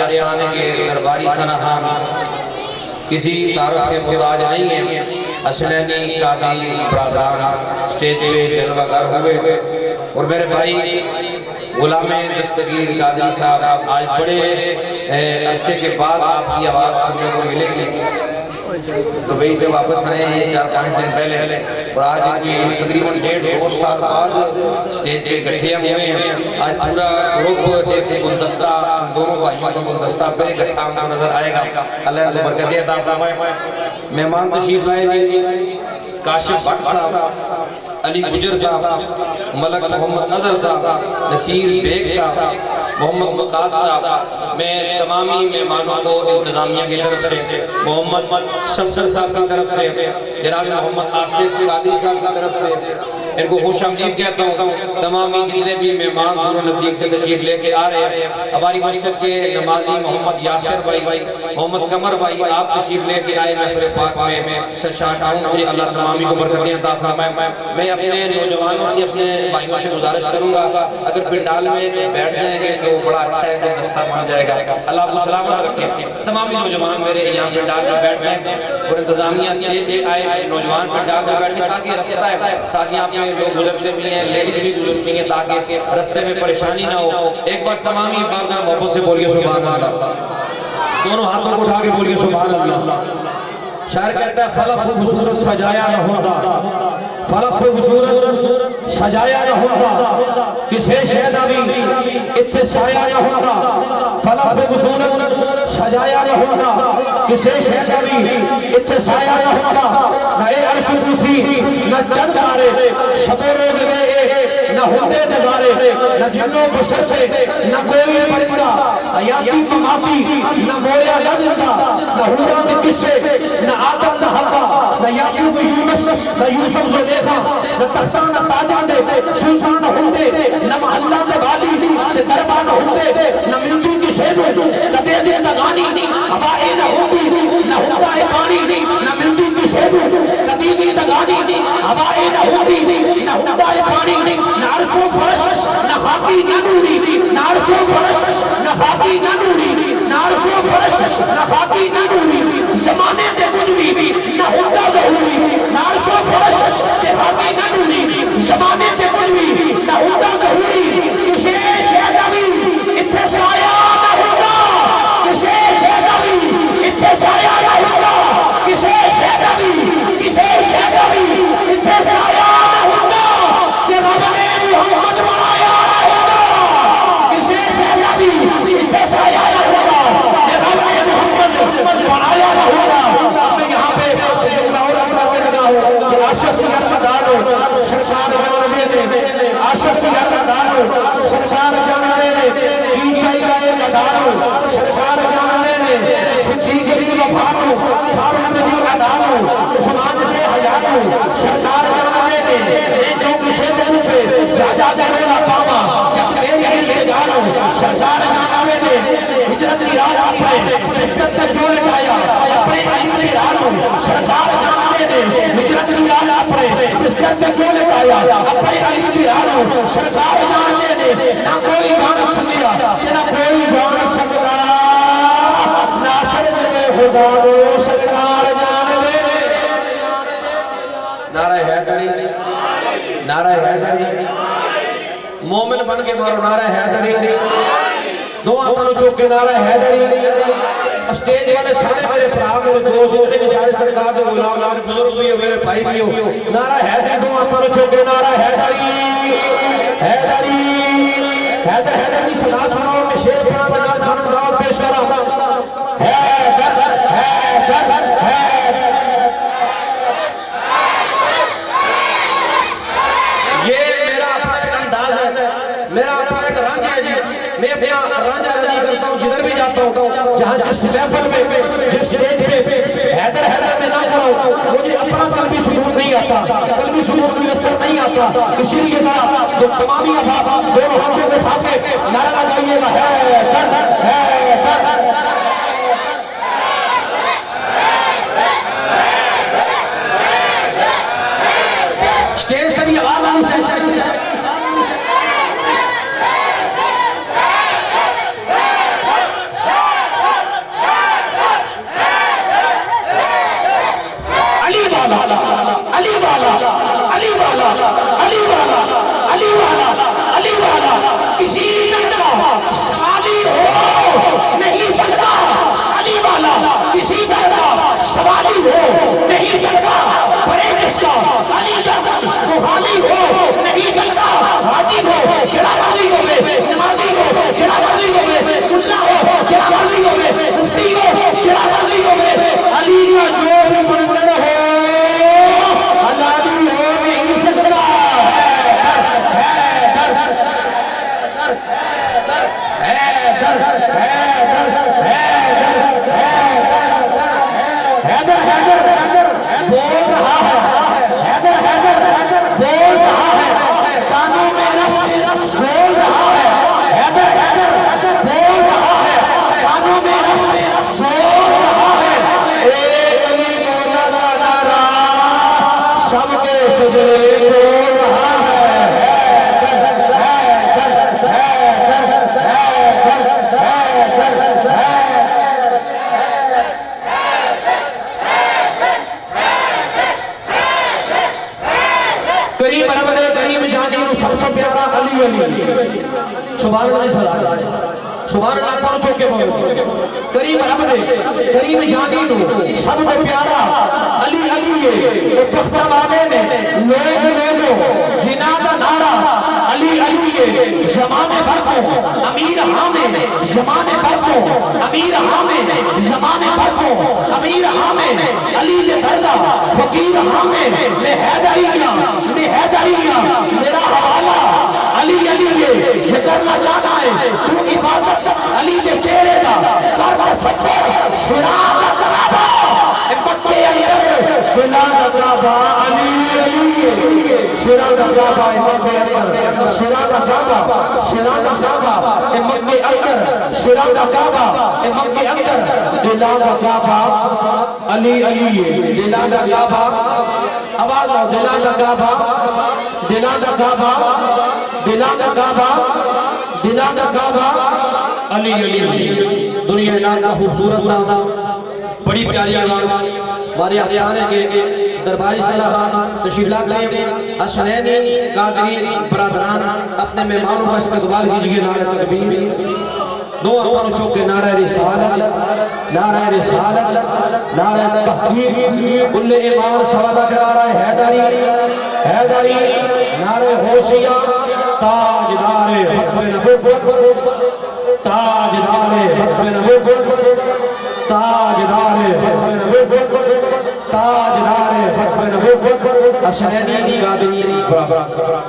آستانے کے درباری سنہان کسی تعارف کے محتاج نہیں ہیں۔ اسلینی قاضی برادران سٹیج پہ جلوہ گر ہوئے اور میرے بھائی غلام دستگیر قادری صاحب آج بڑے عرصے کے بعد آپ کی آواز سننے کو ملے گی، تو بھئی سے واپس آئے ہیں 4-5 دن پہلے اور آج ان کی تقریباً 1.5-2 سال بعد سٹیج پہ گٹھے ہوئے ہیں۔ آج پورا گروپ ایک گلدستہ دونوں بھائیوں کا گلدستہ پہ گٹھا ہم کو نظر آئے گا۔ اللہ برکتیں عطا فرمائے۔ مہمان تشریف لائے جی کاشف بٹ صاحب، علی گجر صاحب، ملک محمد نظر صاحب، نصیر بیگ صاحب، محمد وقاص صاحب۔ میں تمامی مہمانوں کو انتظامیہ کی طرف سے، محمد شفصر صاحب کی طرف سے، جناب محمد آصف قادری صاحب کی طرف سے ان کو خوش آمدید کہتا ہوں۔ تمامی جتنے بھی مہمان دور و نزدیک سے تشریف لے کے آ رہے ہیں، ہماری مسجد کے نمازی محمد یاسر بھائی، محمد قمر بھائی، آپ تشریف لے کے آئے محفل پاک میں سرشار ٹاؤن سے، اللہ تمامی کو برکتیں عطا فرمائے۔ میں اپنے نوجوانوں سے، اپنے بھائیوں سے گزارش کروں گا اگر پنڈال میں بیٹھ جائیں گے تو بڑا اچھا ہے، دستہ بن جائے گا۔ اللہ آپ کو سلامت رکھے۔ تمامی نوجوان میرے یہاں پنڈال میں بیٹھ جائیں اور انتظامیہ سٹیج پہ آئے، نوجوان پنڈال میں بیٹھے تاکہ رستہ ہے ساتھیاں میں لوگ گزرتے بھی ہیں، لیڈیز بھی گزرتی ہیں، تاکہ رستے میں پریشانی نہ ہو۔ ایک بار تمامی بات جہاں محبت سے بولیے سبحان اللہ، دونوں ہاتھوں کو اٹھا کے بولیے سبحان اللہ۔ شاعر کہتا ہے فلک خوبصورت سجایا نہ ہوتا، فلک خوبصورت سجایا نہ ہوتا، کسے شہدہ بھی اتسایا نہ ہوتا، فلک خوبصورت سجایا نہ ہوتا، کسے شہدہ بھی اتسایا نہ ہوتا، نہ اے عرش کسی نہ چند تارے، شب و روز گئے نہ ہوتے نظارے، نہ جن و بشر سے نہ کوئی پرندہ، حیاتی مماتی نہ مویا نہ زندہ، نہ ہورا نہ قصے نہ آدم نہ حوا، نہ یعقوب یونس نہ یوسف زلیخا، نہ تختہ نہ تاجہ دے سلطان نہ ہوتے، نہ محلہ نہ والی نہ دربہ نہ ہوتے، نہ ملتی کی شہدو نہ دیدے نہ غانی، ہوائے نہ ہوتی نہ ہوتا ہے پانی، نہ ملتی کی شہدو نہ دیدے نہ غانی، ہوائے نہ ہوتی نہ ہوتا ہے پانی، نہ عرش و فرش نہ خاکی نہ نوری، نہ عرش و فرش نہ خاکی نہ نوری، نہ عرش و فرش نہ خاکی نہ نوری، زمانے دے کچھ بھی نہ ہوتا ظہوری، نہ عرش و فرش نہ خاکی نہ نوری، زمانے دے کچھ بھی نہ ہوتا ظہوری، کسے شہدہ بھی اتسایا نہ ہوتا، کسے شہدہ بھی اتسایا نہ ہوتا، کسے شہدہ بھی اتسایا نہ ہوتا، کہ رب نے محمد بنایا نہ ہوتا، کسے شہدہ بھی اتسایا نہ ہوتا، کہ رب نے محمد بنایا نہ ہوتا۔ میں یہاں پہ ایک اور عرصہ سے لگا ہوں کہ عاشق سے سردار ہو سرکار جانبے نے، عاشق سے سردار ہو سرکار جانبے نے، پیچھے جائے لدار ہو سرکار جانبے نے، سچی گری وفار ہو فاروق دی عدار ہو سمان سے حیات ہو سرکار جانبے نے، ایک جو کسے سے پوچھے جا جانے لپاما جب میری انتجار ہو سرکار جانبے نے، ہجرت کی راہ آپ نے نسبت تک جو لگایا اپنے علی ران ہو سرکار جانبے نے، ہجرت کی راہ آپ نے نسبت تک جو لگایا اپنے علی ران ہو سرکار جانبے نے، نہ کوئی جان سکیا نہ کوئی جان سکتا، ناصر جگہ خدا رو سرکار جانبے۔ نعرہ حیدری، نعرہ حیدری، مومن بن کے مارو نعرہ حیدری، دو آنکھوں چوک کے نعرہ حیدری۔ اسٹیج والے سارے میرے فرام میرے دوست مجھے نشان سرکار دے غلام میرے بزرگ بھی ہو میرے بھائی بھی ہو، نعرہ حیدری، دو آنکھوں چوک کے نعرہ حیدری، حیدری، حیدر حیدر کی صدا سناؤ میں شیر پڑا بجا جان خداوت پیش کرا، حیدر حیدر حیدر۔ یہ میرا اپنا ایک انداز ہے، میرا اپنا ایک رنج ہے جی، میں اپنا رنج راضی کرتا ہوں جدھر بھی جاتا ہوں، جہاں جس محفل میں جس سٹیج پہ حیدر حیدر میں نہ کرو مجھے اپنا قلبی سکون نہیں آتا، قلبی سکون میسر نہیں آتا، اسی لیے طرح جو تمامی احباب دونوں ہاتھوں کو اٹھا کے نعرہ لگائیے گا حیدر حیدر۔ اسٹیج سے بھی آواز آنی سے نہیں سکتا علی والا کسی طرح سوالی ہو نہیں سکتا بڑے جس کا علی کا بخالی ہو نہیں سکتا حاجی ہو جڑا والی ہو نمازی ہو جڑا والی ہو ملا ہو جڑا والی ہو مفتی ہو جڑا والی ہو علی کا جو بھی منکر ہو علی ہو نہیں سکتا کریم احمد کریم جانی سب سے پیارا علی سبحان اللہ سبحان اللہ پڑھ چکے بولو کریم احمد کریم جانی سب سے پیارا علی پختہ بابے نے لوگو جنا کا نعرہ علی زمانے بھر کو امیر حامے زمانے بھر کو امیر حامے زمانے بھر کو امیر حامے علی نے دردہ فقیر حامے میں حیدریہ میرا حوالہ علی یہ کرنا چاہتا ہے تو عبادت علی کے چہرے کا کرنا سفر شراط کعبہ مکے اندر بلاد کعبہ علی شراط کعبہ مکے اندر شراط کعبہ مکے اندر شراط کعبہ مکے اندر بلاد کعبہ علی بلاد کعبہ آواز آؤ دلال کعبہ علی دنیا نام خوبصورت نام بڑی پیاری آواز ہمارے آستانے کے درباری صلاحات تشریف لاتے حسنینی قادری برادران اپنے مہمانوں کا استقبال کیجئے نعرہ تکبیر دو ہاتھوں چوک کے نعرہ رسالت نعرہ تحقیق کل ایمان سوادہ کے نعرہ حیدری نعرہ حوثیہ تاجدار ختم نبوت حسنینی قادری برادران